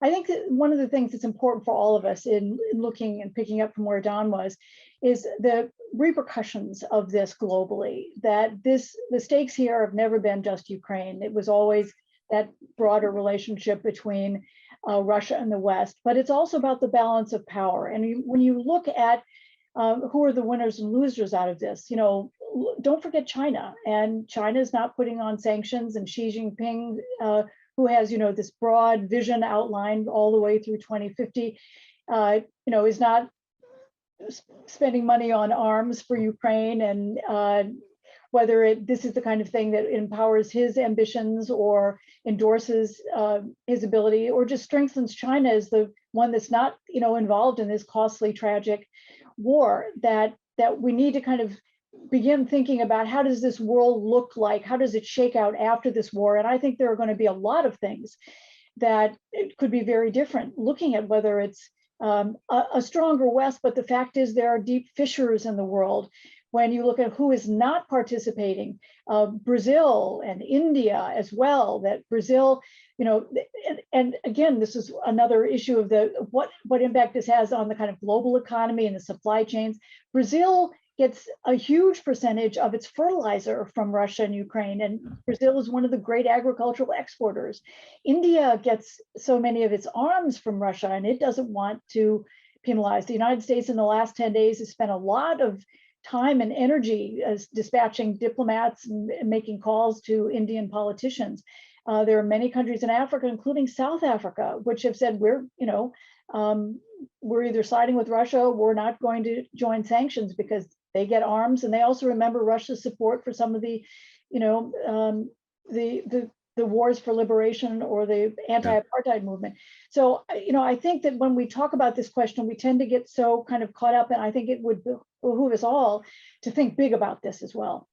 I think that one of the things that's important for all of us in looking and picking up from where Don was, is the repercussions of this globally, that the stakes here have never been just Ukraine. It was always that broader relationship between Russia and the West, but it's also about the balance of power. And when you look at who are the winners and losers out of this, don't forget China. And China is not putting on sanctions, and Xi Jinping, who has, this broad vision outlined all the way through 2050, is not spending money on arms for Ukraine, and whether this is the kind of thing that empowers his ambitions or endorses his ability, or just strengthens China as the one that's not, involved in this costly, tragic war, that we need to kind of begin thinking about, how does this world look like? How does it shake out after this war? And I think there are going to be a lot of things that it could be very different, looking at whether it's a stronger West, but the fact is there are deep fissures in the world. When you look at who is not participating, Brazil and India as well, that Brazil, and again, this is another issue of what impact this has on the kind of global economy and the supply chains. Brazil gets a huge percentage of its fertilizer from Russia and Ukraine, and Brazil is one of the great agricultural exporters. India gets so many of its arms from Russia, and it doesn't want to penalize. The United States in the last 10 days has spent a lot of time and energy as dispatching diplomats and making calls to Indian politicians. There are many countries in Africa, including South Africa, which have said we're either siding with Russia, or we're not going to join sanctions, because they get arms, and they also remember Russia's support for some of the, the wars for liberation or the anti-apartheid movement. So, I think that when we talk about this question, we tend to get so kind of caught up, and I think it would behoove us all to think big about this as well.